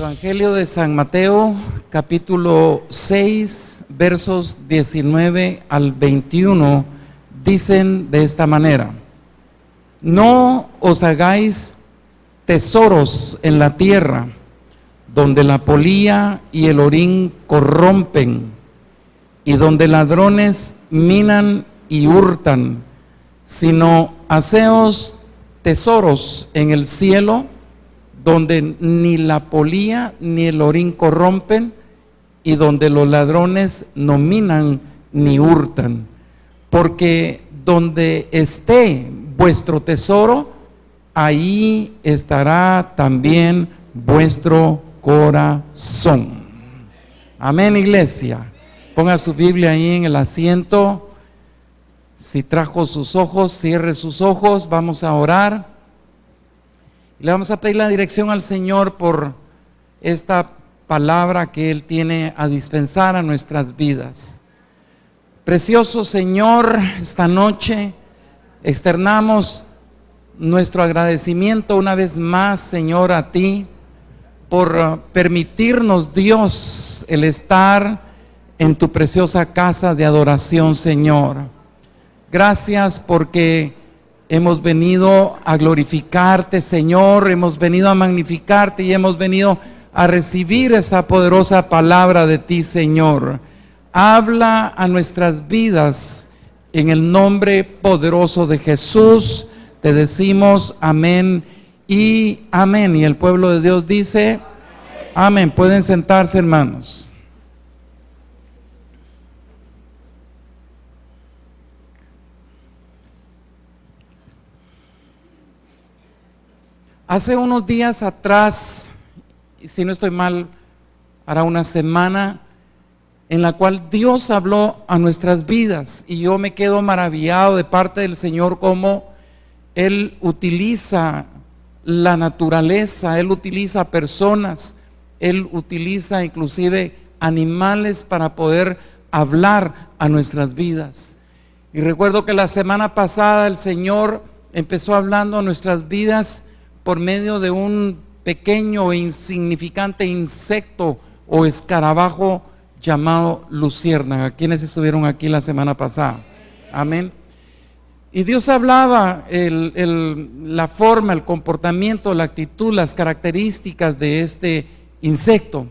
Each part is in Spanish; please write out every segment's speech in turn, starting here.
Evangelio de San Mateo, capítulo 6, versos 19 al 21, dicen de esta manera: no os hagáis tesoros en la tierra, donde la polilla y el orín corrompen, y donde ladrones minan y hurtan, sino haceos tesoros en el cielo, donde ni la polilla ni el orín corrompen, y donde los ladrones no minan ni hurtan. Porque donde esté vuestro tesoro, ahí estará también vuestro corazón. Amén, iglesia. Ponga su Biblia ahí en el asiento. Si trajo sus ojos, cierre sus ojos. Vamos a orar. Le vamos a pedir la dirección al Señor por esta palabra que Él tiene a dispensar a nuestras vidas. Precioso Señor, esta noche externamos nuestro agradecimiento una vez más, Señor, a ti por permitirnos, Dios, el estar en tu preciosa casa de adoración, Señor. Gracias porque hemos venido a glorificarte, Señor, hemos venido a magnificarte y hemos venido a recibir esa poderosa palabra de ti, Señor. Habla a nuestras vidas en el nombre poderoso de Jesús. Te decimos amén y amén. Y el pueblo de Dios dice amén. Pueden sentarse, hermanos. Hace unos días atrás, si no estoy mal, hará una semana, en la cual Dios habló a nuestras vidas, y yo me quedo maravillado de parte del Señor cómo Él utiliza la naturaleza, Él utiliza personas, Él utiliza inclusive animales para poder hablar a nuestras vidas. Y recuerdo que la semana pasada el Señor empezó hablando a nuestras vidas por medio de un pequeño e insignificante insecto o escarabajo llamado luciérnaga. ¿Quiénes estuvieron aquí la semana pasada? Amén. Y Dios hablaba la forma, el comportamiento, la actitud, las características de este insecto.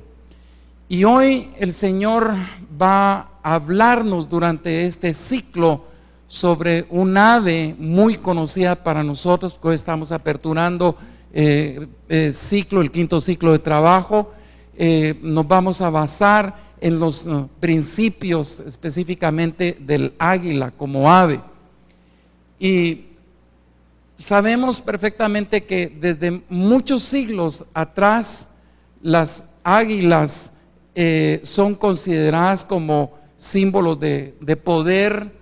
Y hoy el Señor va a hablarnos durante este ciclo sobre un ave muy conocida para nosotros, porque hoy estamos aperturando el quinto ciclo de trabajo. Nos vamos a basar en los principios específicamente del águila como ave. Y sabemos perfectamente que desde muchos siglos atrás las águilas son consideradas como símbolos de poder,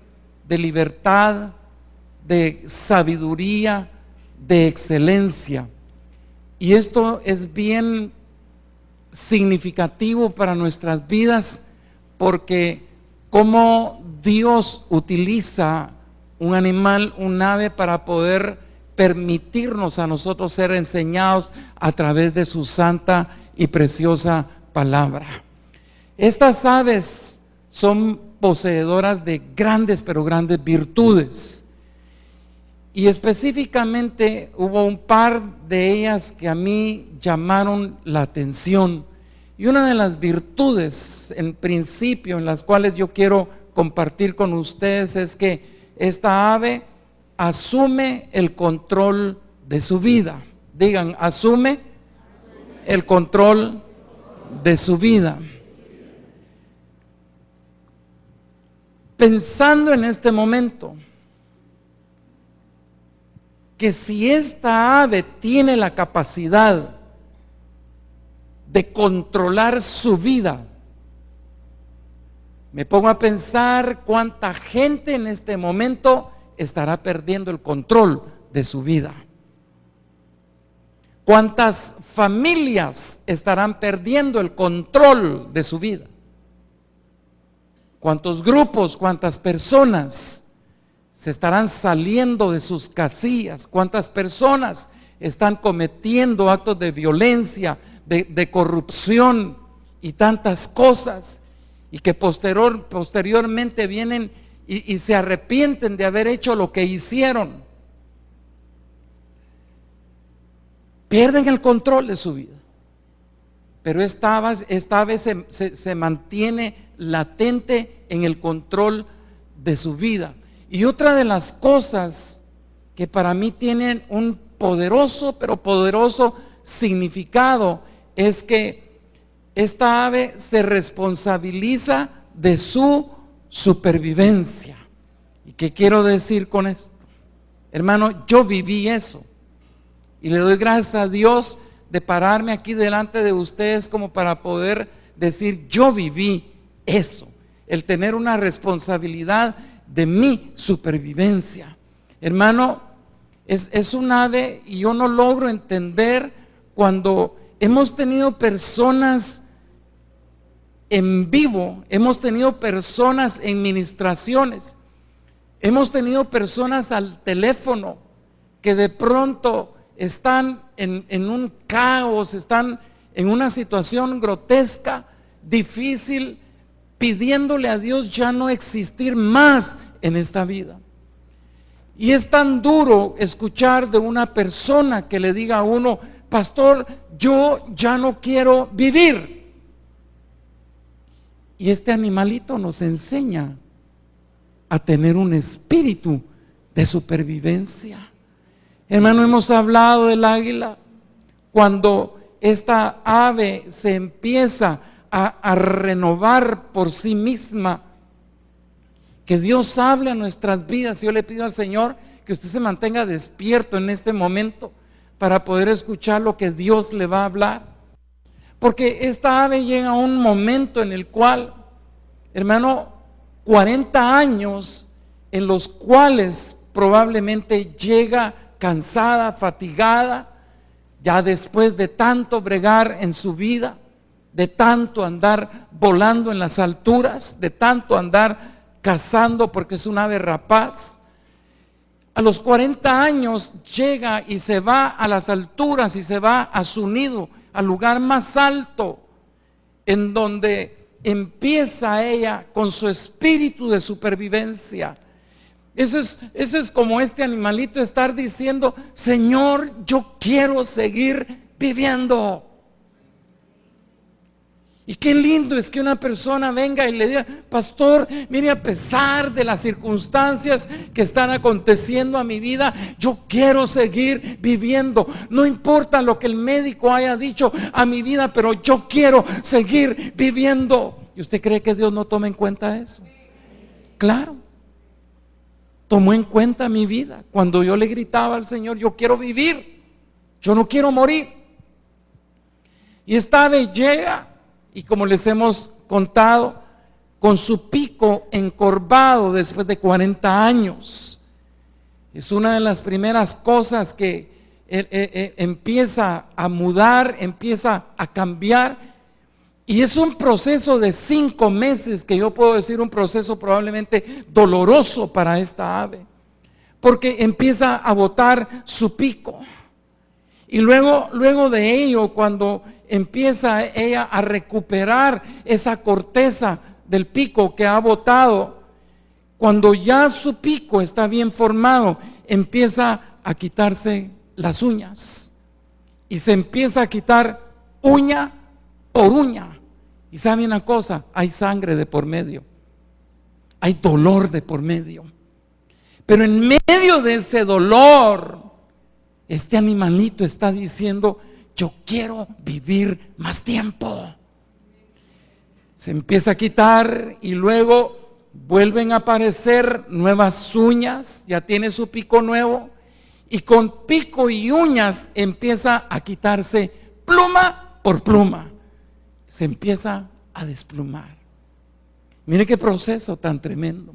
de libertad, de sabiduría, de excelencia. Y esto es bien significativo para nuestras vidas, porque como Dios utiliza un animal, un ave, para poder permitirnos a nosotros ser enseñados a través de su santa y preciosa palabra. Estas aves son poseedoras de grandes, pero grandes virtudes. Y específicamente hubo un par de ellas que a mí llamaron la atención. Y una de las virtudes, en principio, en las cuales yo quiero compartir con ustedes, es que esta ave asume el control de su vida. Digan, asume el control de su vida. Pensando en este momento, que si esta ave tiene la capacidad de controlar su vida, me pongo a pensar cuánta gente en este momento estará perdiendo el control de su vida. Cuántas familias estarán perdiendo el control de su vida. Cuántos grupos, cuántas personas se estarán saliendo de sus casillas, cuántas personas están cometiendo actos de violencia, de corrupción y tantas cosas, y que posteriormente vienen y se arrepienten de haber hecho lo que hicieron. Pierden el control de su vida, pero esta vez se mantiene latente en el control de su vida. Y otra de las cosas que para mí tienen un poderoso, pero poderoso significado, es que esta ave se responsabiliza de su supervivencia. ¿Y qué quiero decir con esto? Hermano, yo viví eso. Y le doy gracias a Dios de pararme aquí delante de ustedes como para poder decir, yo viví eso, el tener una responsabilidad de mi supervivencia. Hermano, es un ave, y yo no logro entender cuando hemos tenido personas en vivo, hemos tenido personas en ministraciones, hemos tenido personas al teléfono que de pronto están en un caos, están en una situación grotesca, difícil, pidiéndole a Dios ya no existir más en esta vida. Y es tan duro escuchar de una persona que le diga a uno: pastor, yo ya no quiero vivir. Y este animalito nos enseña a tener un espíritu de supervivencia. Hermano, hemos hablado del águila. Cuando esta ave se empieza a renovar por sí misma, que Dios hable a nuestras vidas. Yo le pido al Señor que usted se mantenga despierto en este momento para poder escuchar lo que Dios le va a hablar, porque esta ave llega a un momento en el cual, hermano, 40 años en los cuales probablemente llega cansada, fatigada, ya después de tanto bregar en su vida, de tanto andar volando en las alturas, de tanto andar cazando, porque es un ave rapaz. A los 40 años llega y se va a las alturas y se va a su nido, al lugar más alto, en donde empieza ella con su espíritu de supervivencia. Eso es como este animalito estar diciendo: Señor, yo quiero seguir viviendo. Y qué lindo es que una persona venga y le diga: pastor, mire, a pesar de las circunstancias que están aconteciendo a mi vida, yo quiero seguir viviendo. No importa lo que el médico haya dicho a mi vida, pero yo quiero seguir viviendo. ¿Y usted cree que Dios no toma en cuenta eso? Claro, tomó en cuenta mi vida cuando yo le gritaba al Señor: yo quiero vivir, yo no quiero morir. Y esta ave llega, y como les hemos contado, con su pico encorvado después de 40 años. Es una de las primeras cosas que empieza a mudar, empieza a cambiar. Y es un proceso de 5 meses, que yo puedo decir un proceso probablemente doloroso para esta ave, porque empieza a botar su pico. Y luego de ello, cuando empieza ella a recuperar esa corteza del pico que ha botado, cuando ya su pico está bien formado, empieza a quitarse las uñas, y se empieza a quitar uña por uña. Y sabe una cosa, hay sangre de por medio, hay dolor de por medio, pero en medio de ese dolor, este animalito está diciendo: yo quiero vivir más tiempo. Se empieza a quitar, y luego vuelven a aparecer nuevas uñas. Ya tiene su pico nuevo, y con pico y uñas empieza a quitarse pluma por pluma. Se empieza a desplumar. Mire qué proceso tan tremendo,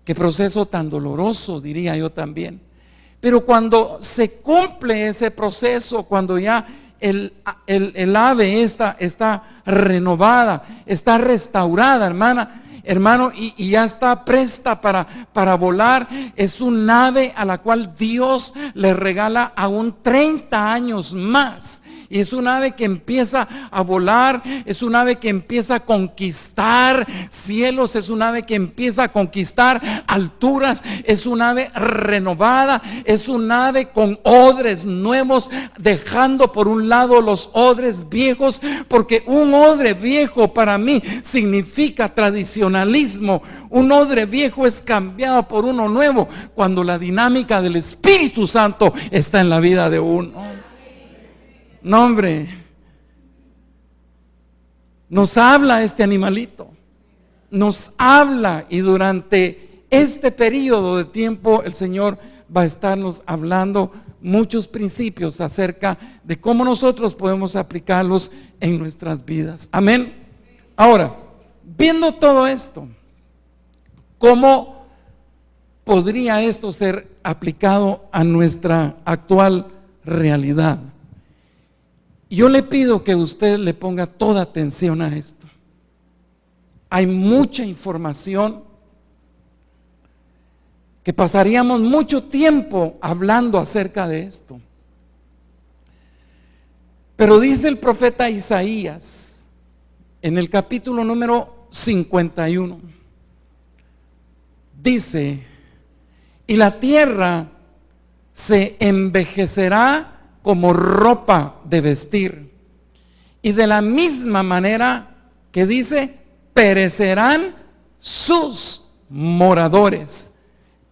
qué proceso tan doloroso, diría yo también. Pero cuando se cumple ese proceso, cuando ya el ave está renovada, está restaurada, hermana, hermano, y ya está presta para volar. Es un ave a la cual Dios le regala aún 30 años más. Y es un ave que empieza a volar, es un ave que empieza a conquistar cielos, es un ave que empieza a conquistar alturas, es un ave renovada, es un ave con odres nuevos, dejando por un lado los odres viejos, porque un odre viejo para mí significa tradicionalismo. Un odre viejo es cambiado por uno nuevo cuando la dinámica del Espíritu Santo está en la vida de uno. No, hombre, nos habla este animalito, nos habla, y durante este periodo de tiempo el Señor va a estarnos hablando muchos principios acerca de cómo nosotros podemos aplicarlos en nuestras vidas. Amén. Ahora, viendo todo esto, ¿cómo podría esto ser aplicado a nuestra actual realidad? Yo le pido que usted le ponga toda atención a esto. Hay mucha información que pasaríamos mucho tiempo hablando acerca de esto. Pero dice el profeta Isaías en el capítulo número 51, dice: y la tierra se envejecerá como ropa de vestir, y de la misma manera que dice, perecerán sus moradores,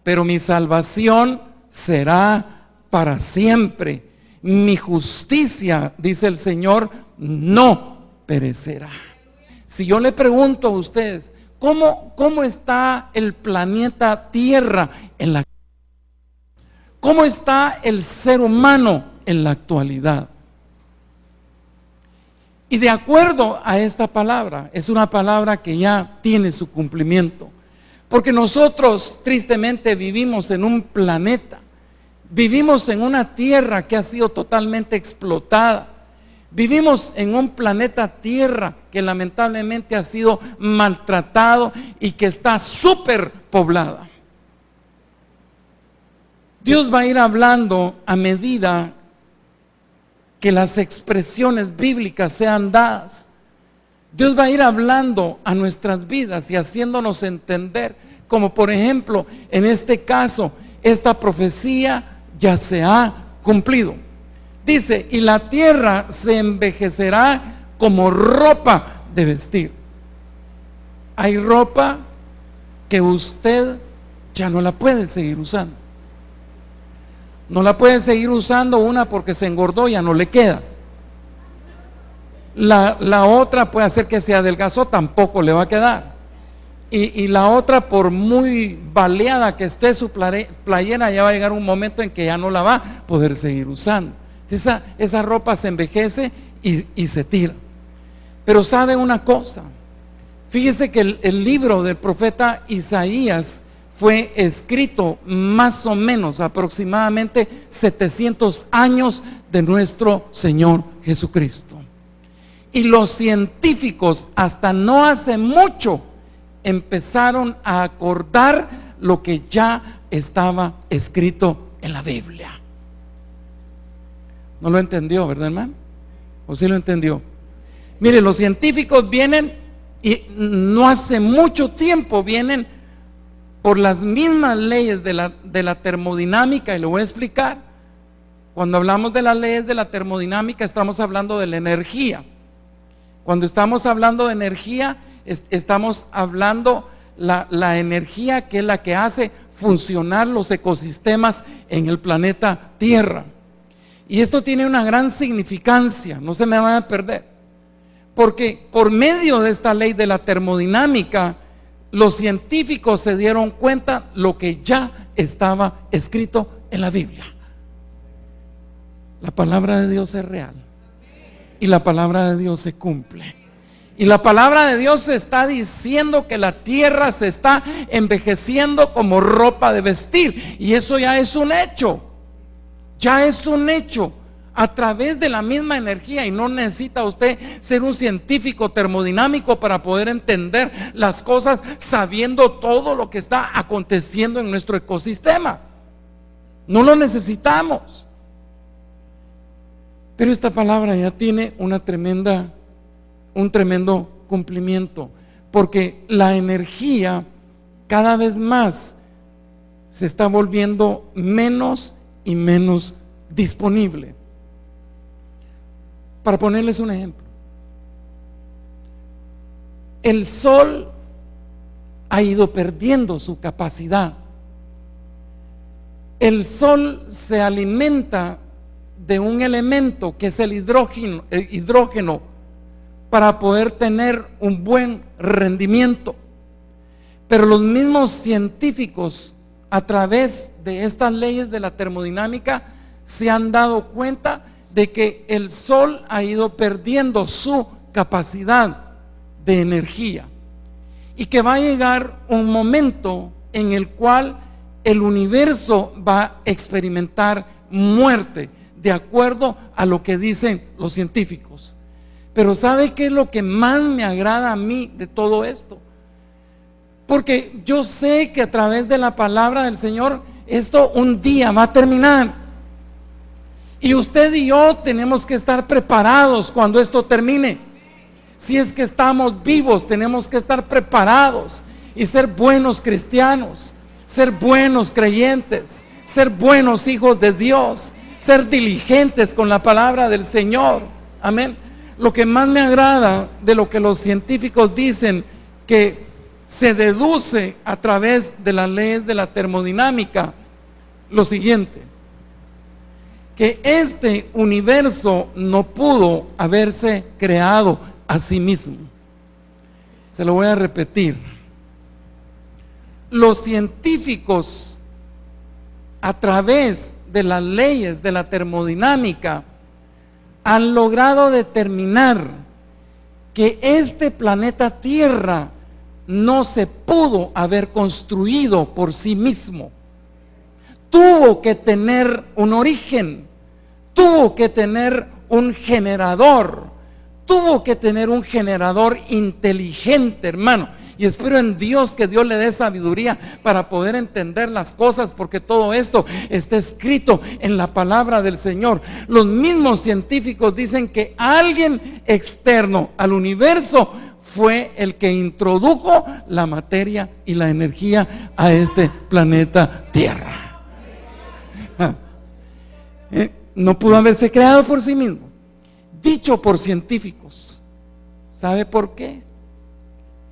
pero mi salvación será para siempre. Mi justicia, dice el Señor, no perecerá. Si yo le pregunto a ustedes, ¿cómo está el planeta Tierra en la ¿cómo está el ser humano en la actualidad? Y de acuerdo a esta palabra, es una palabra que ya tiene su cumplimiento, porque nosotros tristemente vivimos en un planeta, vivimos en una tierra que ha sido totalmente explotada, vivimos en un planeta Tierra que lamentablemente ha sido maltratado y que está súper poblada. Dios va a ir hablando a medida que las expresiones bíblicas sean dadas. Dios va a ir hablando a nuestras vidas y haciéndonos entender, como por ejemplo en este caso, esta profecía ya se ha cumplido. Dice: y la tierra se envejecerá como ropa de vestir. Hay ropa que usted ya no la puede seguir usando. No la puede seguir usando, una porque se engordó, ya no le queda. La otra puede hacer que se adelgazó, tampoco le va a quedar. Y la otra, por muy baleada que esté su playera, ya va a llegar un momento en que ya no la va a poder seguir usando. Esa ropa se envejece y se tira. Pero sabe una cosa, fíjese que el libro del profeta Isaías fue escrito más o menos aproximadamente 700 años de nuestro Señor Jesucristo. Y los científicos hasta no hace mucho empezaron a acordar lo que ya estaba escrito en la Biblia. ¿No lo entendió, verdad, hermano? ¿O sí lo entendió? Mire, los científicos vienen, y no hace mucho tiempo vienen por las mismas leyes de la termodinámica, y lo voy a explicar. Cuando hablamos de las leyes de la termodinámica, estamos hablando de la energía. Cuando estamos hablando de energía, estamos hablando la energía que es la que hace funcionar los ecosistemas en el planeta Tierra. Y esto tiene una gran significancia, no se me van a perder, porque por medio de esta ley de la termodinámica, los científicos se dieron cuenta lo que ya estaba escrito en la Biblia. La palabra de Dios es real y la palabra de Dios se cumple. Y la palabra de Dios está diciendo que la tierra se está envejeciendo como ropa de vestir, y eso ya es un hecho. Ya es un hecho. a través de la misma energía, y no necesita usted ser un científico termodinámico para poder entender las cosas, sabiendo todo lo que está aconteciendo en nuestro ecosistema. No lo necesitamos. Pero esta palabra ya tiene un tremendo cumplimiento, porque la energía cada vez más se está volviendo menos y menos disponible. Para ponerles un ejemplo, el sol ha ido perdiendo su capacidad. El sol se alimenta de un elemento que es el hidrógeno para poder tener un buen rendimiento. Pero los mismos científicos, a través de estas leyes de la termodinámica, se han dado cuenta de que el sol ha ido perdiendo su capacidad de energía, y que va a llegar un momento en el cual el universo va a experimentar muerte, de acuerdo a lo que dicen los científicos. Pero ¿sabe qué es lo que más me agrada a mí de todo esto? Porque yo sé que a través de la palabra del Señor esto un día va a terminar, y usted y yo tenemos que estar preparados cuando esto termine. Si es que estamos vivos, tenemos que estar preparados y ser buenos cristianos, ser buenos creyentes, ser buenos hijos de Dios, ser diligentes con la palabra del Señor. Amén. Lo que más me agrada de lo que los científicos dicen, que se deduce a través de las leyes de la termodinámica, lo siguiente: que este universo no pudo haberse creado a sí mismo. Se lo voy a repetir. Los científicos, a través de las leyes de la termodinámica, han logrado determinar que este planeta Tierra no se pudo haber construido por sí mismo. Tuvo que tener un origen, tuvo que tener un generador, tuvo que tener un generador inteligente, hermano. Y espero en Dios que Dios le dé sabiduría para poder entender las cosas, porque todo esto está escrito en la palabra del Señor. Los mismos científicos dicen que alguien externo al universo fue el que introdujo la materia y la energía a este planeta Tierra. No pudo haberse creado por sí mismo. Dicho por científicos. ¿Sabe por qué?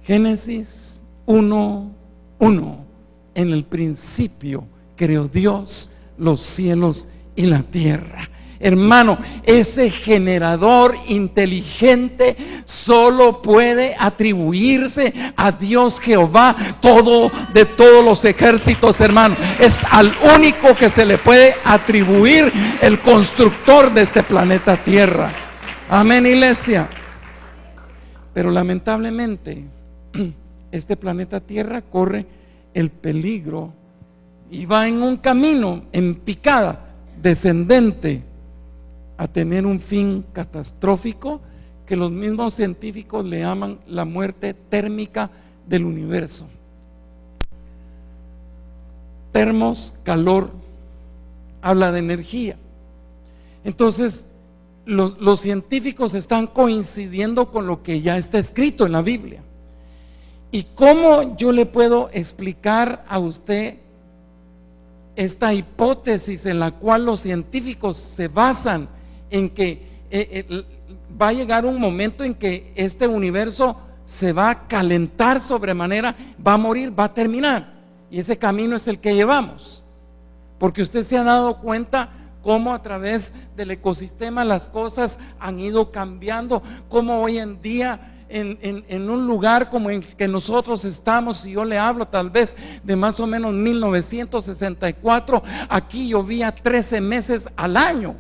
Génesis 1:1: en el principio creó Dios los cielos y la tierra. Hermano, ese generador inteligente solo puede atribuirse a Dios Jehová, de todos los ejércitos, hermano. Es al único que se le puede atribuir, el constructor de este planeta Tierra. Amén, iglesia. Pero lamentablemente este planeta Tierra corre el peligro y va en un camino en picada descendente a tener un fin catastrófico que los mismos científicos le llaman la muerte térmica del universo. Termos, calor, habla de energía. Entonces los científicos están coincidiendo con lo que ya está escrito en la Biblia. ¿Y cómo yo le puedo explicar a usted esta hipótesis en la cual los científicos se basan en que va a llegar un momento en que este universo se va a calentar sobremanera, va a morir, va a terminar? Y ese camino es el que llevamos, porque usted se ha dado cuenta cómo a través del ecosistema las cosas han ido cambiando, cómo hoy en día en un lugar como en que nosotros estamos, si yo le hablo tal vez de más o menos 1964, aquí llovía 13 meses al año,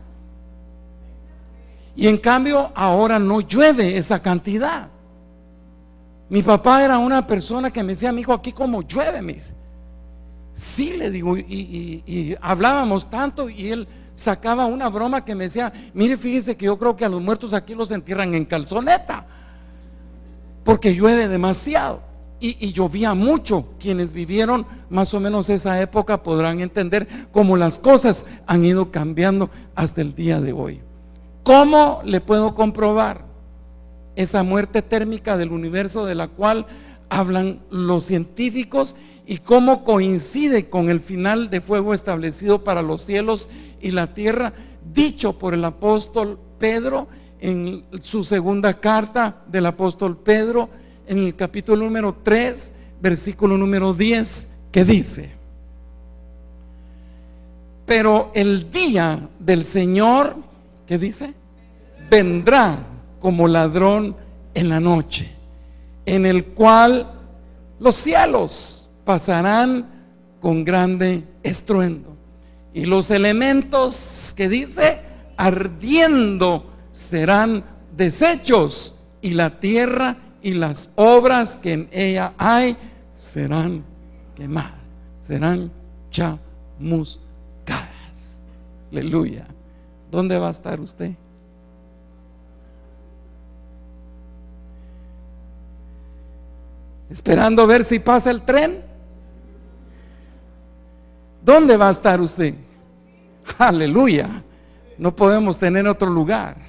y en cambio ahora no llueve esa cantidad. Mi papá era una persona que me decía: mi hijo, aquí como llueve, me dice. Sí, le digo, y hablábamos tanto, y él sacaba una broma que me decía: mire, fíjese que yo creo que a los muertos aquí los entierran en calzoneta, porque llueve demasiado. Y llovía mucho. Quienes vivieron más o menos esa época podrán entender cómo las cosas han ido cambiando hasta el día de hoy. ¿Cómo le puedo comprobar esa muerte térmica del universo de la cual hablan los científicos, y cómo coincide con el final de fuego establecido para los cielos y la tierra, dicho por el apóstol Pedro en su segunda carta del apóstol Pedro, en el capítulo número 3, versículo número 10, que dice: pero el día del Señor, ¿qué dice? Vendrá como ladrón en la noche, en el cual los cielos pasarán con grande estruendo, y los elementos, que dice, ardiendo serán deshechos, y la tierra y las obras que en ella hay serán quemadas, serán chamuscadas. Aleluya. ¿Dónde va a estar usted? ¿Esperando ver si pasa el tren? ¿Dónde va a estar usted? Aleluya. No podemos tener otro lugar.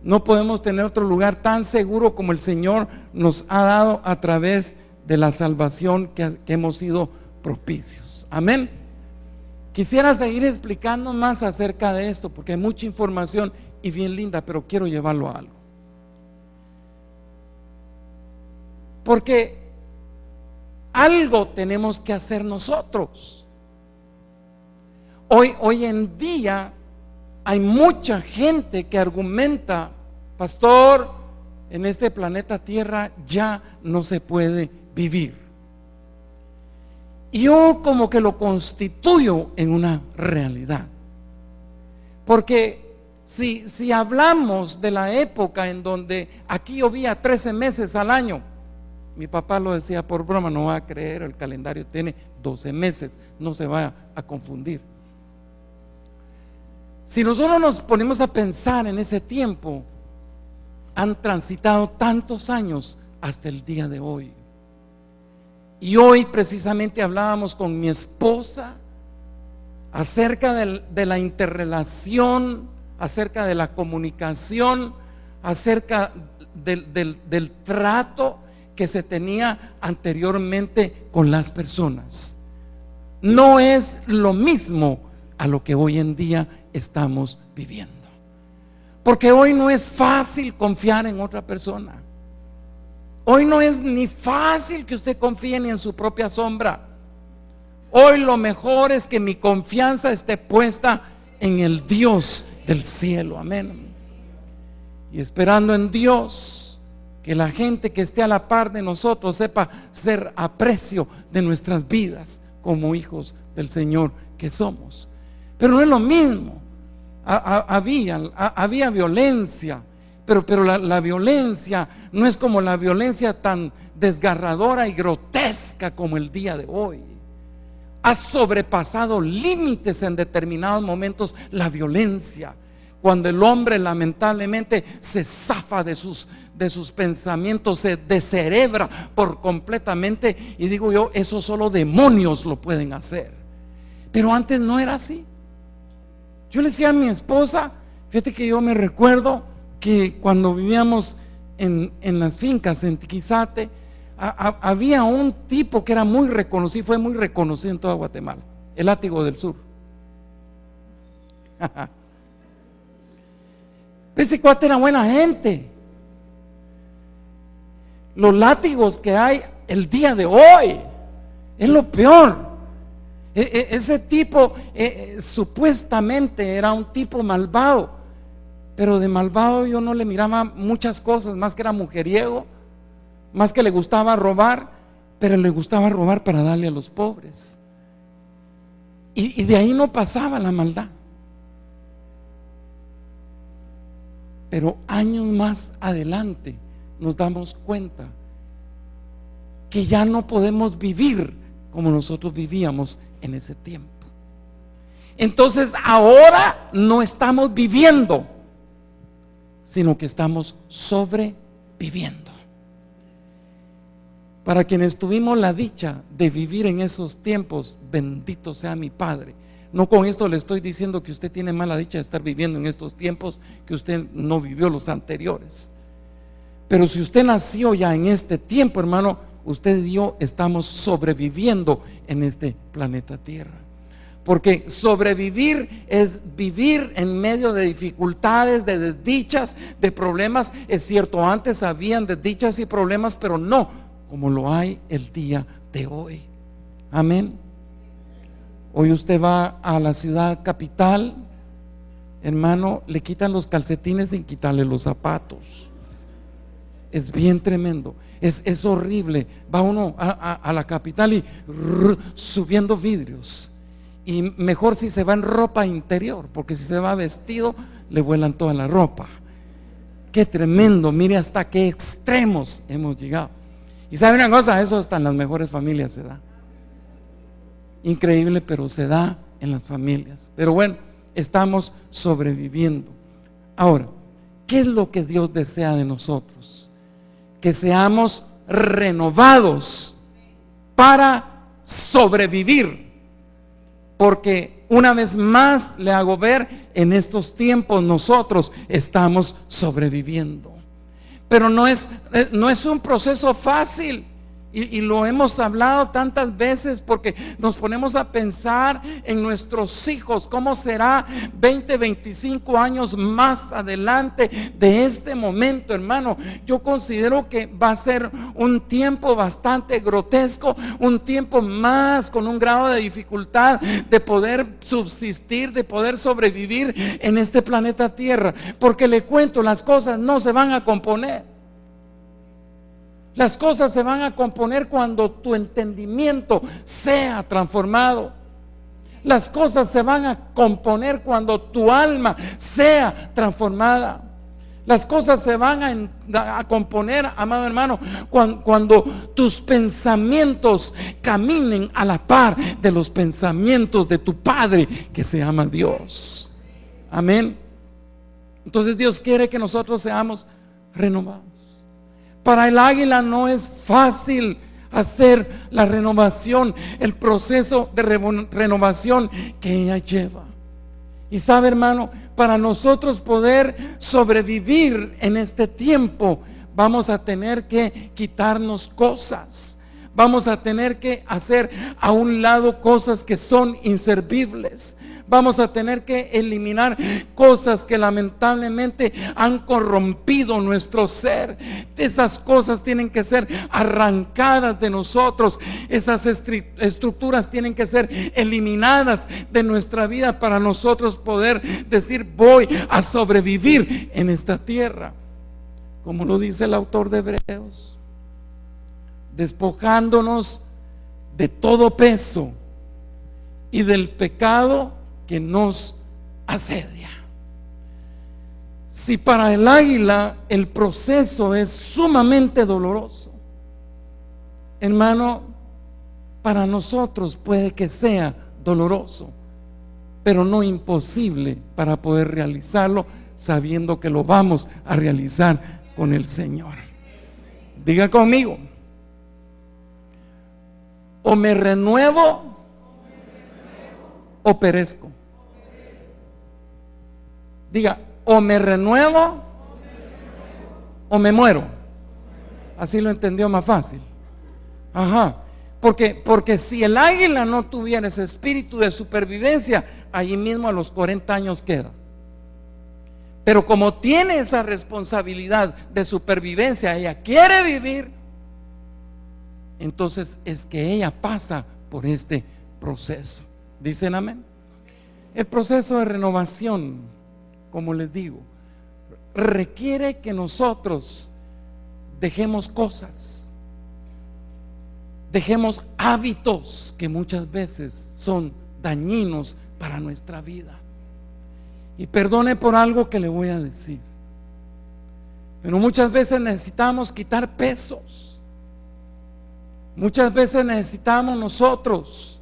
No podemos tener otro lugar tan seguro como el Señor nos ha dado a través de la salvación que hemos sido propicios. Amén. Quisiera seguir explicando más acerca de esto, porque hay mucha información y bien linda, pero quiero llevarlo a algo. Porque algo tenemos que hacer nosotros. Hoy en día hay mucha gente que argumenta: pastor, en este planeta Tierra ya no se puede vivir. Y yo como que lo constituyo en una realidad. Porque si hablamos de la época en donde aquí llovía 13 meses al año, mi papá lo decía por broma: no va a creer, el calendario tiene 12 meses, no se va a confundir. Si nosotros nos ponemos a pensar en ese tiempo, han transitado tantos años hasta el día de hoy. Y hoy precisamente hablábamos con mi esposa acerca de la interrelación, acerca de la comunicación, acerca del trato que se tenía anteriormente con las personas. No es lo mismo a lo que hoy en día estamos viviendo, porque hoy no es fácil confiar en otra persona. Hoy no es ni fácil que usted confíe ni en su propia sombra. Hoy lo mejor es que mi confianza esté puesta en el Dios del cielo. Amén. Y esperando en Dios que la gente que esté a la par de nosotros sepa ser aprecio de nuestras vidas como hijos del Señor que somos. Pero no es lo mismo. Había violencia, pero la violencia no es como la violencia tan desgarradora y grotesca como el día de hoy. Ha sobrepasado límites en determinados momentos la violencia, cuando el hombre lamentablemente se zafa de sus pensamientos, se descerebra por completamente. Y digo yo, eso solo demonios lo pueden hacer. Pero antes no era así. Yo le decía a mi esposa, fíjate que yo me recuerdo que cuando vivíamos en las fincas en Tiquizate, había un tipo que era muy reconocido, fue muy reconocido en toda Guatemala, el Látigo del Sur. Ese cuate era buena gente. Los látigos que hay el día de hoy es lo peor. Ese tipo supuestamente era un tipo malvado, pero de malvado yo no le miraba muchas cosas, más que era mujeriego, más que le gustaba robar, pero le gustaba robar para darle a los pobres. Y de ahí no pasaba la maldad. Pero años más adelante nos damos cuenta que ya no podemos vivir como nosotros vivíamos en ese tiempo. Entonces ahora no estamos viviendo, sino que estamos sobreviviendo. Para quienes tuvimos la dicha de vivir en esos tiempos, bendito sea mi Padre. No con esto le estoy diciendo que usted tiene mala dicha de estar viviendo en estos tiempos, que usted no vivió los anteriores. Pero si usted nació ya en este tiempo, hermano, usted y yo estamos sobreviviendo en este planeta Tierra. Porque sobrevivir es vivir en medio de dificultades, de desdichas, de problemas. Es cierto, antes habían desdichas y problemas, pero no como lo hay el día de hoy. Amén. Hoy usted va a la ciudad capital, hermano, le quitan los calcetines sin quitarle los zapatos. Es bien tremendo, es horrible. Va uno a la capital y subiendo vidrios. Y mejor si se va en ropa interior, porque si se va vestido le vuelan toda la ropa. Qué tremendo, mire hasta qué extremos hemos llegado. Y sabe una cosa, eso hasta en las mejores familias se da. Increíble, pero se da en las familias. Pero bueno, estamos sobreviviendo. Ahora, ¿qué es lo que Dios desea de nosotros? Que seamos renovados para sobrevivir. Porque una vez más le hago ver, en estos tiempos nosotros estamos sobreviviendo. Pero no es un proceso fácil. Y lo hemos hablado tantas veces, porque nos ponemos a pensar en nuestros hijos, cómo será 20, 25 años más adelante de este momento, hermano. Yo considero que va a ser un tiempo bastante grotesco, un tiempo más con un grado de dificultad de poder subsistir, de poder sobrevivir en este planeta Tierra. Porque le cuento, las cosas no se van a componer. Las cosas se van a componer cuando tu entendimiento sea transformado. Las cosas se van a componer cuando tu alma sea transformada. Las cosas se van a componer, amado hermano, cuando tus pensamientos caminen a la par de los pensamientos de tu Padre que se llama Dios. Amén. Entonces Dios quiere que nosotros seamos renovados. Para el águila no es fácil hacer la renovación, el proceso de renovación que ella lleva. Y sabe, hermano, para nosotros poder sobrevivir en este tiempo, vamos a tener que quitarnos cosas. Vamos a tener que hacer a un lado cosas que son inservibles. Vamos a tener que eliminar cosas que lamentablemente han corrompido nuestro ser. Esas cosas tienen que ser arrancadas de nosotros. Esas estructuras tienen que ser eliminadas de nuestra vida para nosotros poder decir: voy a sobrevivir en esta tierra. Como lo dice el autor de Hebreos, despojándonos de todo peso y del pecado que nos asedia. Si para el águila el proceso es sumamente doloroso, hermano, para nosotros puede que sea doloroso, pero no imposible para poder realizarlo, sabiendo que lo vamos a realizar con el Señor. Diga conmigo: o me renuevo o perezco. Diga: o me renuevo o me muero. Así lo entendió más fácil. Ajá. Porque si el águila no tuviera ese espíritu de supervivencia, allí mismo a los 40 años queda. Pero como tiene esa responsabilidad de supervivencia, ella quiere vivir, entonces es que ella pasa por este proceso. ¿Dicen amén? El proceso de renovación, como les digo, requiere que nosotros dejemos cosas, dejemos hábitos que muchas veces son dañinos para nuestra vida. Y perdone por algo que le voy a decir, pero muchas veces necesitamos quitar pesos. Muchas veces necesitamos nosotros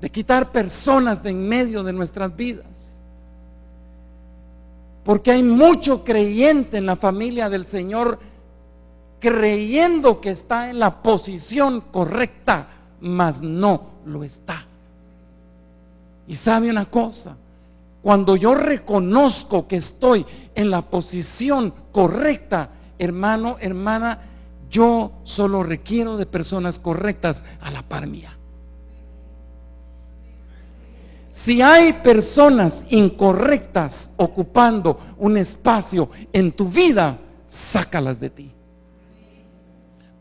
de quitar personas de en medio de nuestras vidas. Porque hay mucho creyente en la familia del Señor creyendo que está en la posición correcta, mas no lo está. Y sabe una cosa, cuando yo reconozco que estoy en la posición correcta, hermano, hermana, yo solo requiero de personas correctas a la par mía. Si hay personas incorrectas ocupando un espacio en tu vida, sácalas de ti.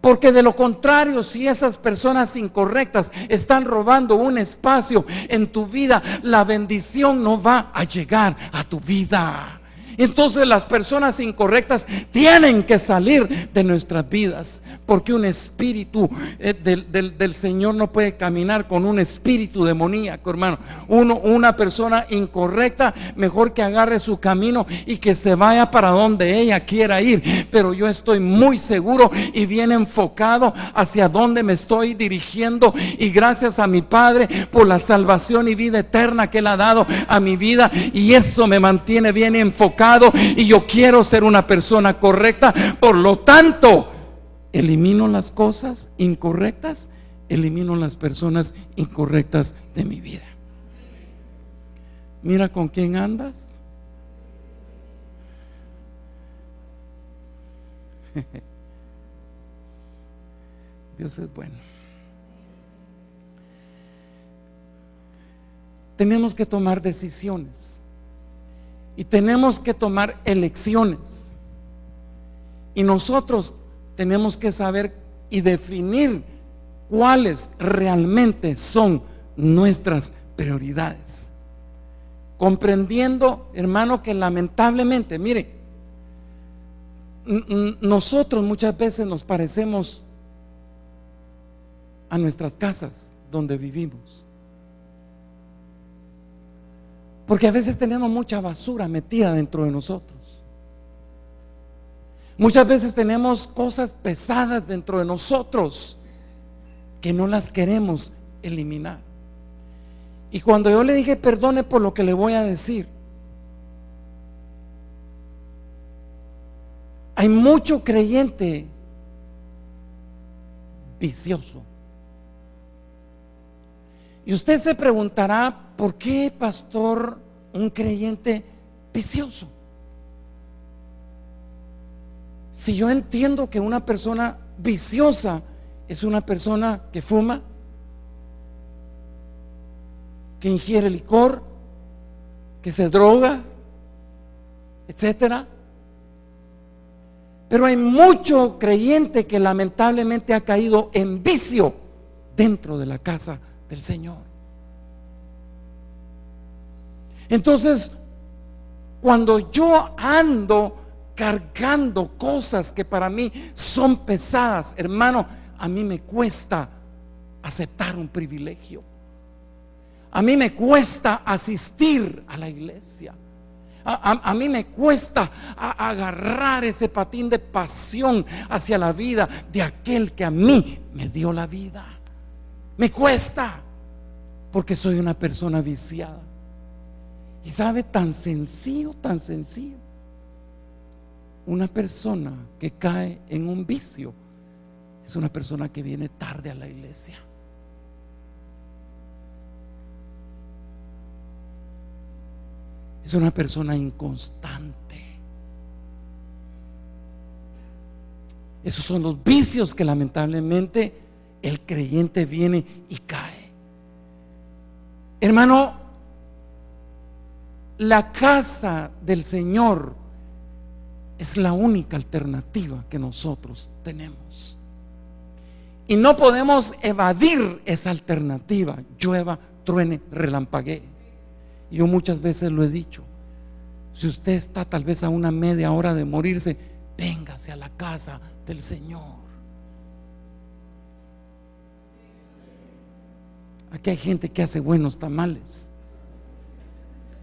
Porque de lo contrario, si esas personas incorrectas están robando un espacio en tu vida, la bendición no va a llegar a tu vida. Entonces las personas incorrectas tienen que salir de nuestras vidas, porque un espíritu del Señor no puede caminar con un espíritu demoníaco, hermano. Una persona incorrecta, mejor que agarre su camino y que se vaya para donde ella quiera ir. Pero yo estoy muy seguro y bien enfocado hacia donde me estoy dirigiendo, y gracias a mi Padre por la salvación y vida eterna que Él ha dado a mi vida, y eso me mantiene bien enfocado. Y yo quiero ser una persona correcta. Por lo tanto, elimino las cosas incorrectas, elimino las personas incorrectas de mi vida. Mira con quién andas. Dios es bueno. Tenemos que tomar decisiones. Y tenemos que tomar elecciones. Y nosotros tenemos que saber y definir cuáles realmente son nuestras prioridades. Comprendiendo, hermano, que lamentablemente, mire, nosotros muchas veces nos parecemos a nuestras casas donde vivimos. Porque a veces tenemos mucha basura metida dentro de nosotros. Muchas veces tenemos cosas pesadas dentro de nosotros que no las queremos eliminar. Y cuando yo le dije perdone por lo que le voy a decir, hay mucho creyente vicioso. Y usted se preguntará, ¿por qué, pastor, un creyente vicioso? Si yo entiendo que una persona viciosa es una persona que fuma, que ingiere licor, que se droga, etcétera. Pero hay mucho creyente que lamentablemente ha caído en vicio dentro de la casa del Señor. Entonces, cuando yo ando cargando cosas que para mí son pesadas, hermano, a mí me cuesta aceptar un privilegio. A mí me cuesta asistir a la iglesia. A mí me cuesta agarrar ese patín de pasión hacia la vida de aquel que a mí me dio la vida. Me cuesta, porque soy una persona viciada. Y sabe, tan sencillo, tan sencillo. Una persona que cae en un vicio es una persona que viene tarde a la iglesia. Es una persona inconstante. Esos son los vicios que lamentablemente el creyente viene y cae. Hermano, la casa del Señor es la única alternativa que nosotros tenemos. Y no podemos evadir esa alternativa, llueva, truene, relampaguee. Yo muchas veces lo he dicho: si usted está tal vez a una media hora de morirse, véngase a la casa del Señor. Aquí hay gente que hace buenos tamales.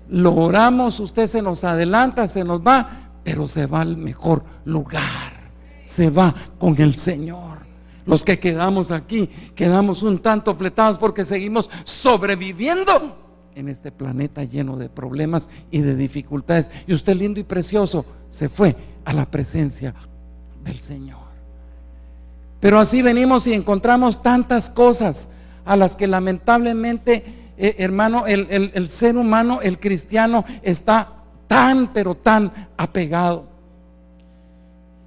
Lo oramos, usted se nos adelanta, se nos va, pero se va al mejor lugar, se va con el Señor. Los que quedamos aquí, quedamos un tanto fletados porque seguimos sobreviviendo en este planeta lleno de problemas y de dificultades. Y usted, lindo y precioso, se fue a la presencia del Señor. Pero así venimos y encontramos tantas cosas a las que lamentablemente, hermano, el ser humano, el cristiano, está tan, pero tan apegado.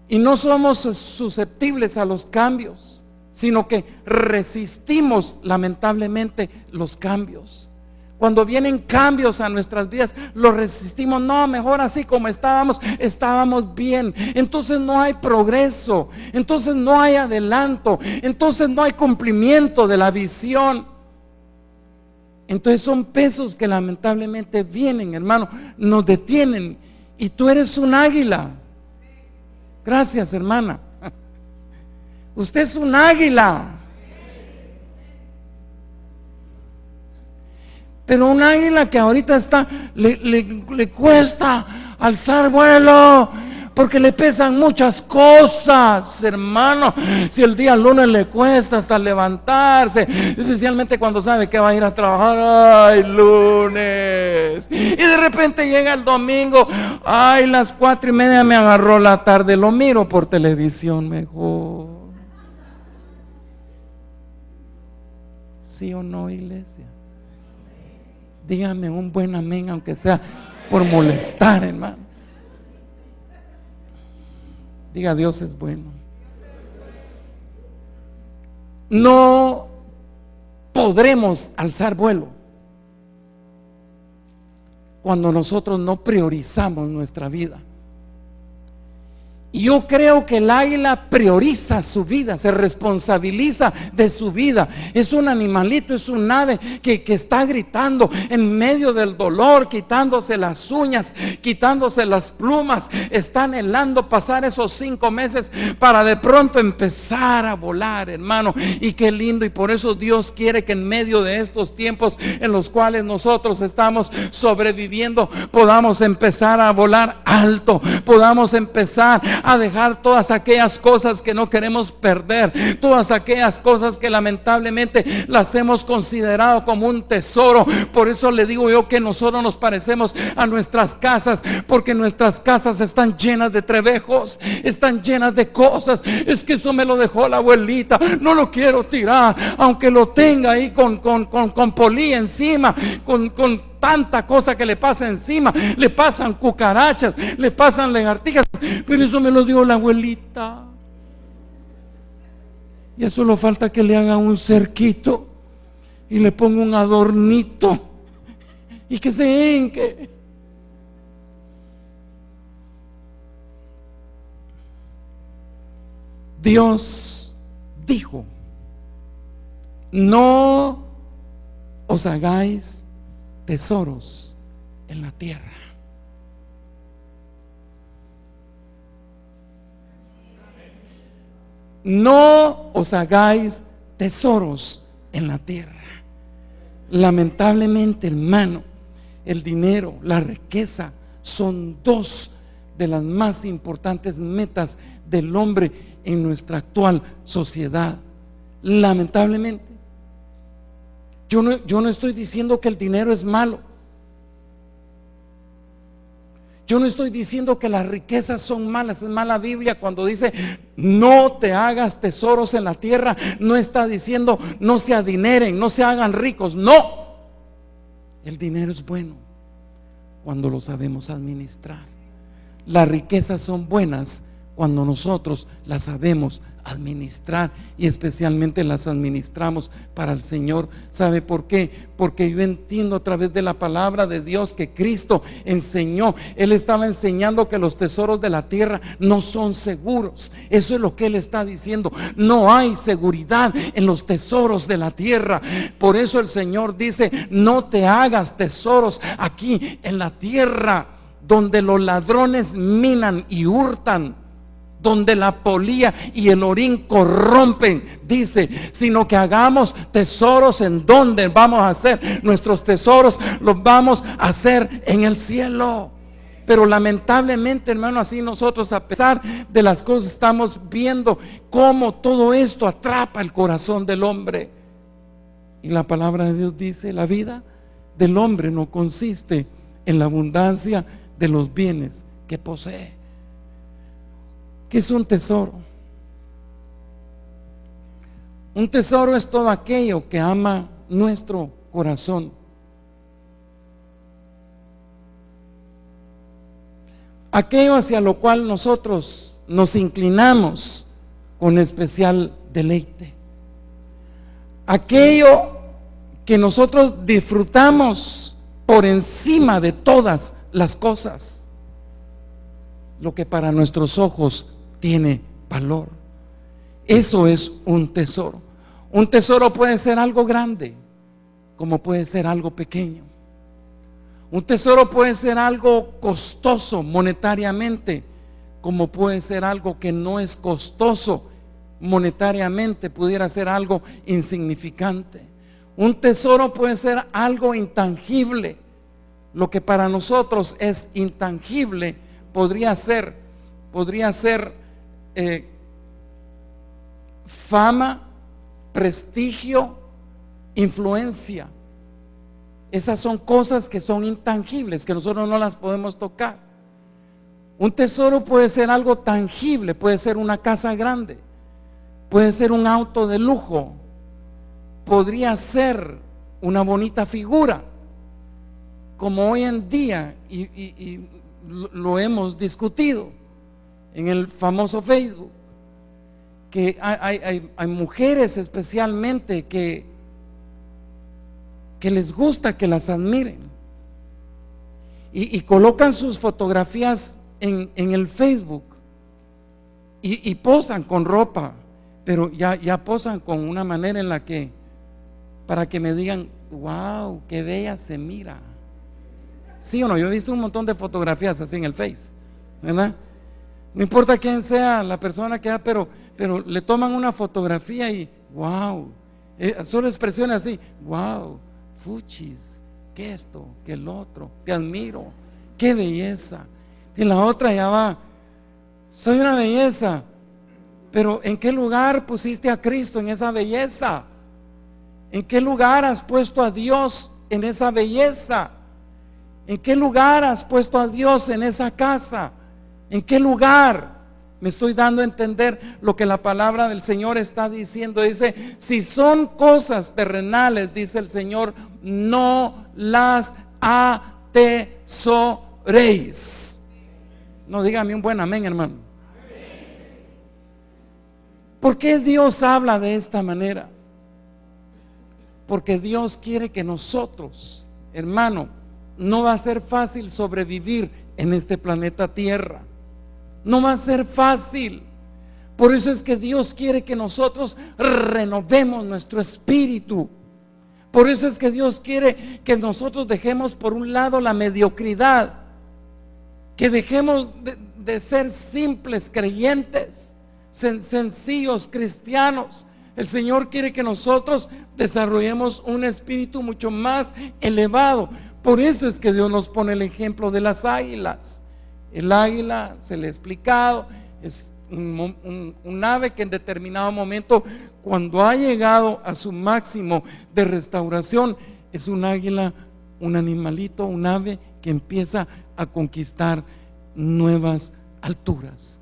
Y no somos susceptibles a los cambios, sino que resistimos lamentablemente los cambios. Cuando vienen cambios a nuestras vidas, los resistimos. No, mejor así como estábamos bien. Entonces no hay progreso, entonces no hay adelanto, entonces no hay cumplimiento de la visión. Entonces son pesos que lamentablemente vienen, hermano, nos detienen. Y tú eres un águila. Gracias, hermana. Usted es un águila. Pero un águila que ahorita le cuesta alzar vuelo, porque le pesan muchas cosas, hermano. Si el día lunes le cuesta hasta levantarse, especialmente cuando sabe que va a ir a trabajar, ay, lunes, y de repente llega el domingo, ay, las 4:30 me agarró la tarde, lo miro por televisión mejor. ¿Sí o no, iglesia? Dígame un buen amén, aunque sea por molestar, hermano. Diga, Dios es bueno. No podremos alzar vuelo cuando nosotros no priorizamos nuestra vida. Y yo creo que el águila prioriza su vida, se responsabiliza de su vida. Es un animalito, es un ave que está gritando en medio del dolor, quitándose las uñas, quitándose las plumas. Está anhelando pasar esos 5 meses para de pronto empezar a volar, hermano. Y qué lindo, y por eso Dios quiere que en medio de estos tiempos en los cuales nosotros estamos sobreviviendo, podamos empezar a volar alto, podamos empezar a dejar todas aquellas cosas que no queremos perder, todas aquellas cosas que lamentablemente las hemos considerado como un tesoro. Por eso le digo yo que nosotros nos parecemos a nuestras casas, porque nuestras casas están llenas de trebejos, están llenas de cosas. Es que eso me lo dejó la abuelita, no lo quiero tirar, aunque lo tenga ahí con polía encima, con tanta cosa que le pasa encima, le pasan cucarachas, le pasan lagartijas, pero eso me lo dio la abuelita. Y a solo falta que le haga un cerquito y le ponga un adornito y que se hinque. Dios dijo: no os hagáis tesoros en la tierra. No os hagáis tesoros en la tierra. Lamentablemente, hermano, el dinero, la riqueza son dos de las más importantes metas del hombre en nuestra actual sociedad. Lamentablemente. Yo no estoy diciendo que el dinero es malo. Yo no estoy diciendo que las riquezas son malas. Es más, la Biblia cuando dice no te hagas tesoros en la tierra, no está diciendo no se adineren, no se hagan ricos. No, el dinero es bueno cuando lo sabemos administrar. Las riquezas son buenas cuando nosotros las sabemos administrar, y especialmente las administramos para el Señor. ¿Sabe por qué? Porque yo entiendo a través de la palabra de Dios que Cristo enseñó. Él estaba enseñando que los tesoros de la tierra no son seguros. Eso es lo que Él está diciendo. No hay seguridad en los tesoros de la tierra. Por eso el Señor dice: no te hagas tesoros aquí en la tierra, donde los ladrones minan y hurtan, donde la polía y el orín corrompen, dice, sino que hagamos tesoros en donde vamos a hacer nuestros tesoros, los vamos a hacer en el cielo. Pero lamentablemente, hermano, así nosotros, a pesar de las cosas, estamos viendo cómo todo esto atrapa el corazón del hombre. Y la palabra de Dios dice: la vida del hombre no consiste en la abundancia de los bienes que posee. ¿Qué es un tesoro? Un tesoro es todo aquello que ama nuestro corazón. Aquello hacia lo cual nosotros nos inclinamos con especial deleite. Aquello que nosotros disfrutamos por encima de todas las cosas. Lo que para nuestros ojos tiene valor. Eso es un tesoro. Un tesoro puede ser algo grande, como puede ser algo pequeño. Un tesoro puede ser algo costoso monetariamente, como puede ser algo que no es costoso monetariamente, pudiera ser algo insignificante. Un tesoro puede ser algo intangible. Lo que para nosotros es intangible podría ser fama, prestigio, influencia. Esas son cosas que son intangibles, que nosotros no las podemos tocar. Un tesoro puede ser algo tangible, puede ser una casa grande, puede ser un auto de lujo, podría ser una bonita figura, como hoy en día, y lo hemos discutido en el famoso Facebook, que hay mujeres especialmente que les gusta que las admiren y colocan sus fotografías en el Facebook y posan con ropa, pero ya posan con una manera en la que, para que me digan: wow, qué bella se mira. ¿Sí o no? Yo he visto un montón de fotografías así en el Face, ¿verdad? No importa quién sea la persona que pero le toman una fotografía y wow, solo expresiones así: wow, fuchis, que esto, que el otro, te admiro, qué belleza. Y la otra ya va: soy una belleza, pero ¿en qué lugar pusiste a Cristo en esa belleza? ¿En qué lugar has puesto a Dios en esa belleza? ¿En qué lugar has puesto a Dios en esa casa? ¿En qué lugar? Me estoy dando a entender lo que la palabra del Señor está diciendo. Dice: si son cosas terrenales, dice el Señor, no las atesoréis. No, dígame un buen amén, hermano. ¿Por qué Dios habla de esta manera? Porque Dios quiere que nosotros, hermano, no va a ser fácil sobrevivir en este planeta Tierra. No va a ser fácil. Por eso es que Dios quiere que nosotros renovemos nuestro espíritu. Por eso es que Dios quiere que nosotros dejemos por un lado la mediocridad, que dejemos de ser simples creyentes, sencillos cristianos. El Señor quiere que nosotros desarrollemos un espíritu mucho más elevado. Por eso es que Dios nos pone el ejemplo de las águilas. El águila, se le ha explicado, es un ave que en determinado momento, cuando ha llegado a su máximo de restauración, es un águila, un animalito, un ave que empieza a conquistar nuevas alturas,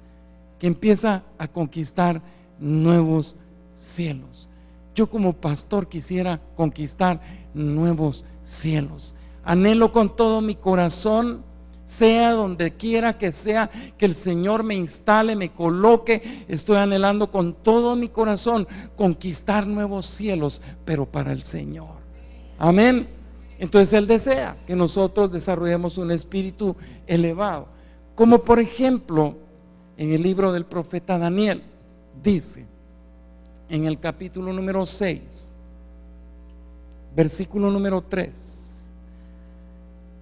que empieza a conquistar nuevos cielos. Yo como pastor quisiera conquistar nuevos cielos. Anhelo con todo mi corazón, sea donde quiera que sea, que el Señor me instale, me coloque. Estoy anhelando con todo mi corazón conquistar nuevos cielos, pero para el Señor. Amén. Entonces Él desea que nosotros desarrollemos un espíritu elevado, como por ejemplo en el libro del profeta Daniel dice, en el capítulo número 6, versículo número 3.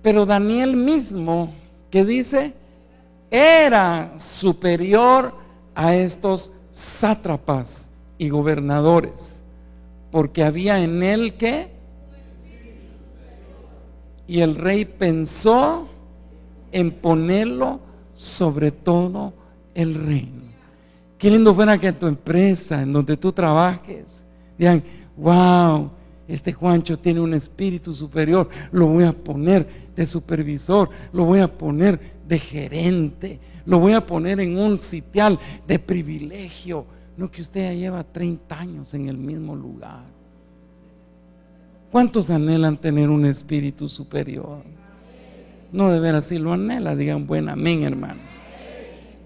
Pero Daniel mismo, ¿qué dice? Era superior a estos sátrapas y gobernadores, porque había en él ¿qué? Y el rey pensó en ponerlo sobre todo el reino. Qué lindo fuera que en tu empresa, en donde tú trabajes, digan: wow, este Juancho tiene un espíritu superior, lo voy a poner de supervisor, lo voy a poner de gerente, lo voy a poner en un sitial de privilegio. No que usted ya lleva 30 años en el mismo lugar. ¿Cuántos anhelan tener un espíritu superior? No, de veras, si lo anhela, digan buen amén, hermano.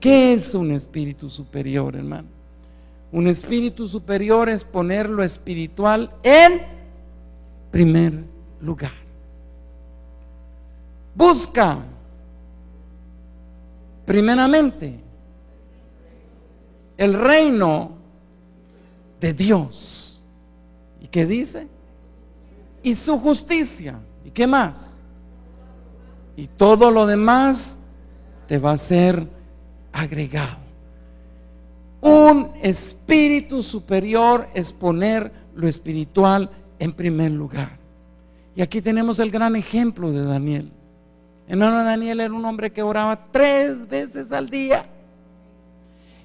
¿Qué es un espíritu superior, hermano? Un espíritu superior es poner lo espiritual en primer lugar. Busca primeramente el reino de Dios. ¿Y qué dice? Y su justicia. ¿Y qué más? Y todo lo demás te va a ser agregado. Un espíritu superior es poner lo espiritual en primer lugar. Y aquí tenemos el gran ejemplo de Daniel. Hermano, Daniel era un hombre que oraba 3 veces al día.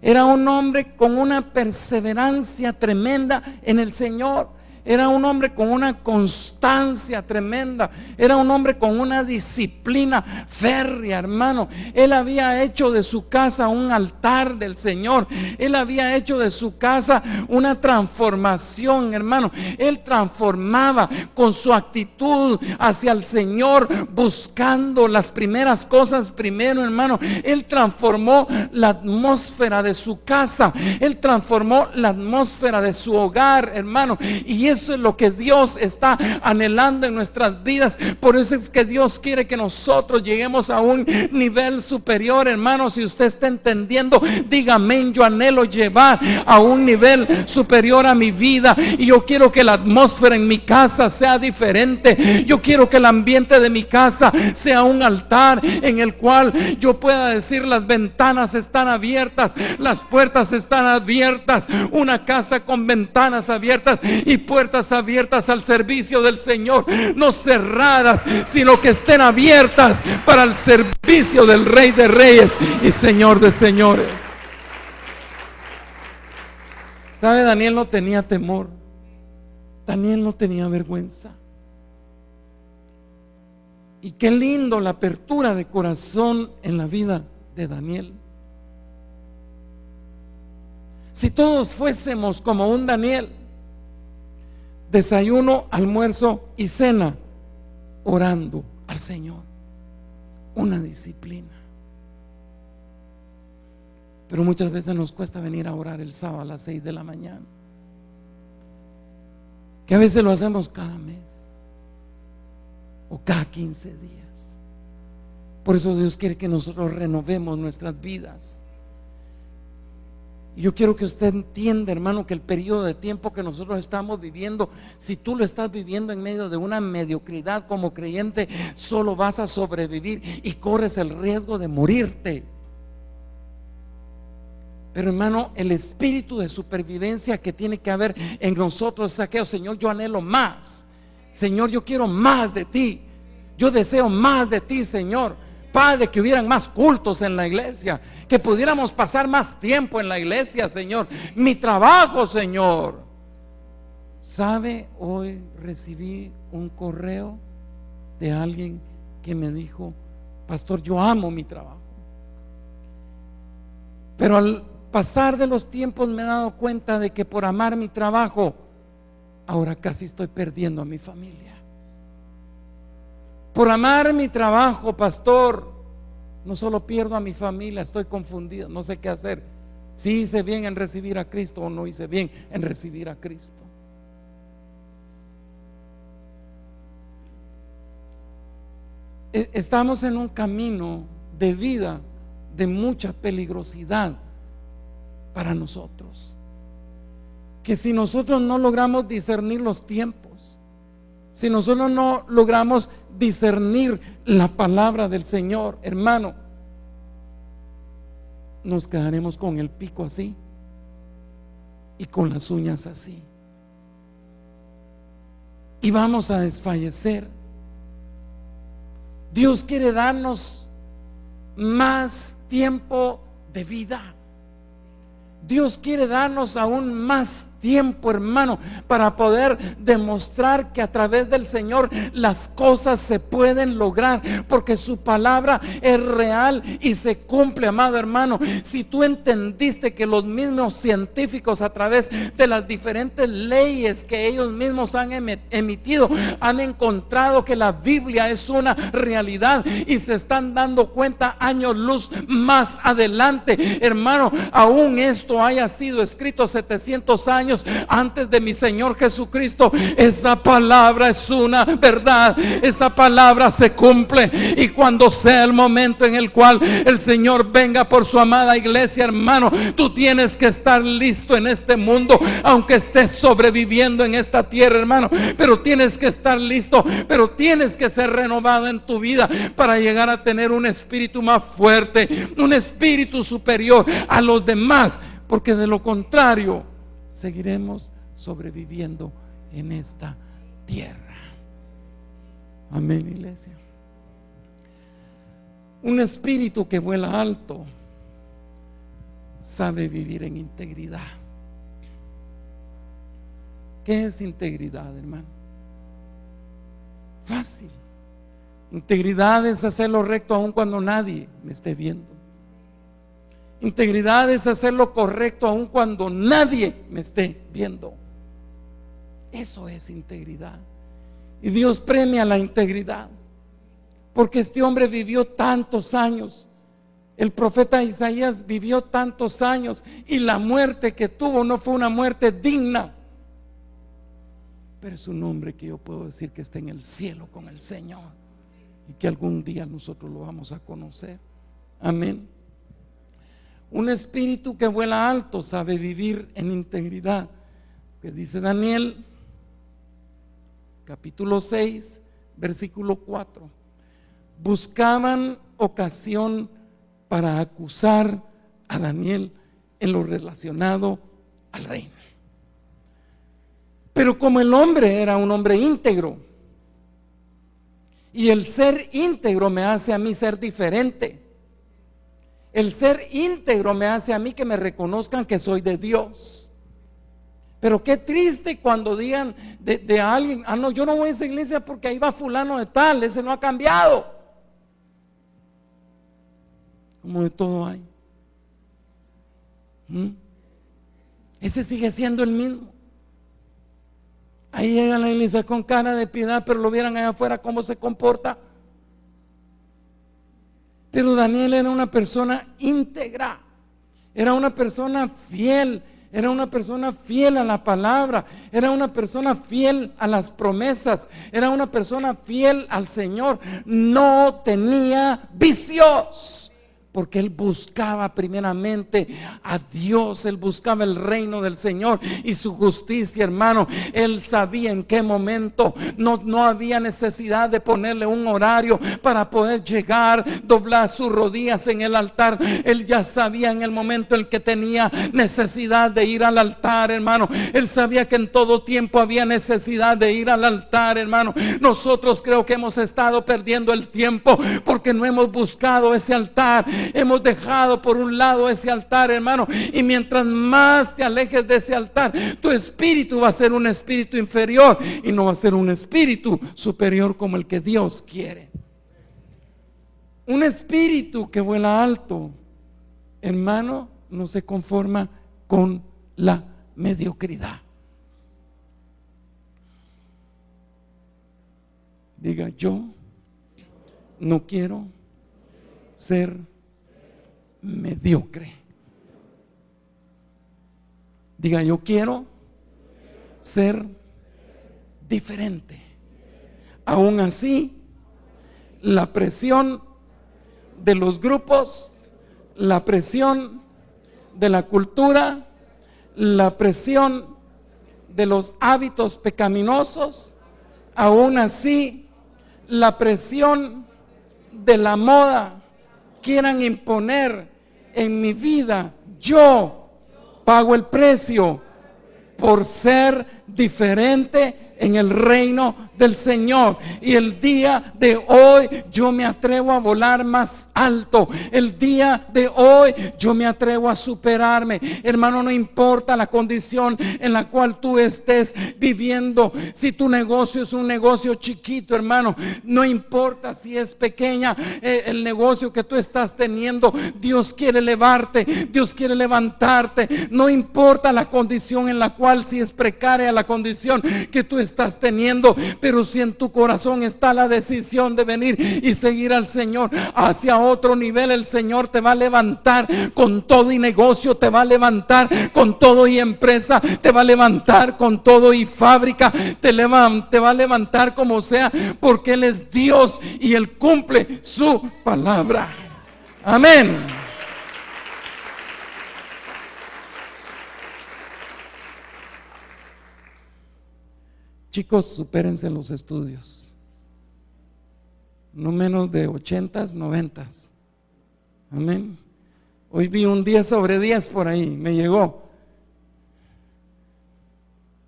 Era un hombre con una perseverancia tremenda en el Señor. Era un hombre con una constancia tremenda. Era un hombre con una disciplina férrea, hermano. Él había hecho de su casa un altar del Señor. Él había hecho de su casa una transformación, hermano. Él transformaba con su actitud hacia el Señor, buscando las primeras cosas primero, hermano. Él transformó la atmósfera de su casa. Él transformó la atmósfera de su hogar, hermano. Y eso es lo que Dios está anhelando en nuestras vidas. Por eso es que Dios quiere que nosotros lleguemos a un nivel superior, hermano. Si usted está entendiendo, diga amén. Yo anhelo llevar a un nivel superior a mi vida, y yo quiero que la atmósfera en mi casa sea diferente. Yo quiero que el ambiente de mi casa sea un altar en el cual yo pueda decir: las ventanas están abiertas, las puertas están abiertas. Una casa con ventanas abiertas y puertas abiertas al servicio del Señor, no cerradas, sino que estén abiertas para el servicio del Rey de Reyes y Señor de Señores. ¿Sabe? Daniel no tenía temor. Daniel no tenía vergüenza. Y qué lindo la apertura de corazón en la vida de Daniel. Si todos fuésemos como un Daniel, desayuno, almuerzo y cena orando al Señor, una disciplina. Pero muchas veces nos cuesta venir a orar el sábado a las 6 de la mañana, que a veces lo hacemos cada mes o cada 15 días. Por eso Dios quiere que nosotros renovemos nuestras vidas. Y yo quiero que usted entienda, hermano, que el periodo de tiempo que nosotros estamos viviendo, si tú lo estás viviendo en medio de una mediocridad como creyente, solo vas a sobrevivir y corres el riesgo de morirte. Pero, hermano, el espíritu de supervivencia que tiene que haber en nosotros es aquello: Señor, yo anhelo más. Señor, yo quiero más de ti. Yo deseo más de ti, Señor. Padre, que hubieran más cultos en la iglesia, que pudiéramos pasar más tiempo en la iglesia, Señor. Mi trabajo, Señor. ¿Sabe? Hoy recibí un correo de alguien que me dijo: pastor, yo amo mi trabajo, pero al pasar de los tiempos me he dado cuenta de que por amar mi trabajo, ahora casi estoy perdiendo a mi familia. Por amar mi trabajo, pastor, no solo pierdo a mi familia, estoy confundido, no sé qué hacer. Si hice bien en recibir a Cristo o no hice bien en recibir a Cristo. Estamos en un camino de vida de mucha peligrosidad para nosotros, que si nosotros no logramos discernir los tiempos, si nosotros no logramos discernir la palabra del Señor, hermano, nos quedaremos con el pico así y con las uñas así, y vamos a desfallecer. Dios quiere darnos más tiempo de vida. Dios quiere darnos aún más tiempo, hermano, para poder demostrar que a través del Señor las cosas se pueden lograr, porque su palabra es real y se cumple, amado hermano. Si tú entendiste que los mismos científicos, a través de las diferentes leyes que ellos mismos han emitido, han encontrado que la Biblia es una realidad, y se están dando cuenta años luz más adelante, hermano, aún esto haya sido escrito 700 años antes de mi Señor Jesucristo, esa palabra es una verdad, esa palabra se cumple. Y cuando sea el momento en el cual el Señor venga por su amada iglesia, hermano, tú tienes que estar listo en este mundo, aunque estés sobreviviendo en esta tierra, hermano, pero tienes que estar listo, pero tienes que ser renovado en tu vida para llegar a tener un espíritu más fuerte, un espíritu superior a los demás, porque de lo contrario seguiremos sobreviviendo en esta tierra. Amén, iglesia. Un espíritu que vuela alto sabe vivir en integridad. ¿Qué es integridad, hermano? Fácil. Integridad es hacer lo recto aun cuando nadie me esté viendo. Integridad es hacer lo correcto aun cuando nadie me esté viendo. Eso es integridad. Y Dios premia la integridad, porque este hombre vivió tantos años. El profeta Isaías vivió tantos años, y la muerte que tuvo no fue una muerte digna, pero es un hombre que yo puedo decir que está en el cielo con el Señor, y que algún día nosotros lo vamos a conocer. Amén. Un espíritu que vuela alto sabe vivir en integridad, que dice Daniel capítulo 6 versículo 4: buscaban ocasión para acusar a Daniel en lo relacionado al reino. Pero como el hombre era un hombre íntegro, y el ser íntegro me hace a mí ser diferente, el ser íntegro me hace a mí que me reconozcan que soy de Dios. Pero qué triste cuando digan de alguien: ah, no, yo no voy a esa iglesia porque ahí va fulano de tal, ese no ha cambiado. Como de todo hay. Ese sigue siendo el mismo. Ahí llega a la iglesia con cara de piedad, pero lo vieran allá afuera cómo se comporta. Pero Daniel era una persona íntegra, era una persona fiel, era una persona fiel a la palabra, era una persona fiel a las promesas, era una persona fiel al Señor. No tenía vicios, porque él buscaba primeramente a Dios, él buscaba el reino del Señor y su justicia, hermano. Él sabía en qué momento no había necesidad de ponerle un horario para poder llegar, doblar sus rodillas en el altar. Él ya sabía en el momento en que tenía necesidad de ir al altar, hermano. Él sabía que en todo tiempo había necesidad de ir al altar, hermano. Nosotros creo que hemos estado perdiendo el tiempo porque no hemos buscado ese altar. Hemos dejado por un lado ese altar, hermano, y mientras más te alejes de ese altar, tu espíritu va a ser un espíritu inferior y no va a ser un espíritu superior como el que Dios quiere. Un espíritu que vuela alto, hermano, no se conforma con la mediocridad. Diga: yo no quiero ser mediocre. Diga: yo quiero ser diferente. Aún así, la presión de los grupos, la presión de la cultura, la presión de los hábitos pecaminosos, aún así la presión de la moda quieran imponer en mi vida, yo pago el precio por ser diferente en el reino del Señor. Y el día de hoy yo me atrevo a volar más alto. El día de hoy yo me atrevo a superarme. Hermano, no importa la condición en la cual tú estés viviendo. Si tu negocio es un negocio chiquito, hermano, no importa si es pequeña el negocio que tú estás teniendo. Dios quiere elevarte, Dios quiere levantarte. No importa la condición en la cual, si es precaria la condición que tú estás teniendo, pero si en tu corazón está la decisión de venir y seguir al Señor hacia otro nivel, el Señor te va a levantar con todo y negocio, te va a levantar con todo y empresa, te va a levantar con todo y fábrica, te va a levantar como sea, porque Él es Dios y Él cumple su palabra. Amén. Chicos, supérense en los estudios. No menos de 80s, 90s. Amén. Hoy vi un 10 sobre 10 por ahí, me llegó.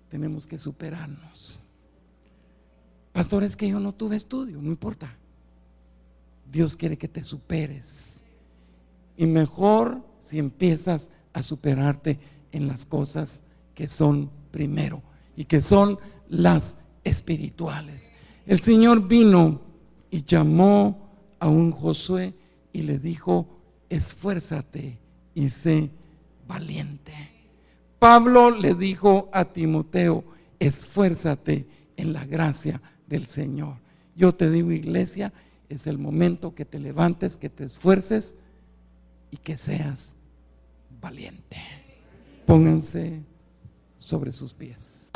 Tenemos que superarnos. Pastor, es que yo no tuve estudio, no importa. Dios quiere que te superes. Y mejor si empiezas a superarte en las cosas que son primero y que son las espirituales. El Señor vino y llamó a un Josué y le dijo: esfuérzate y sé valiente. Pablo le dijo a Timoteo: esfuérzate en la gracia del Señor. Yo te digo, iglesia, es el momento que te levantes, que te esfuerces y que seas valiente. Pónganse sobre sus pies.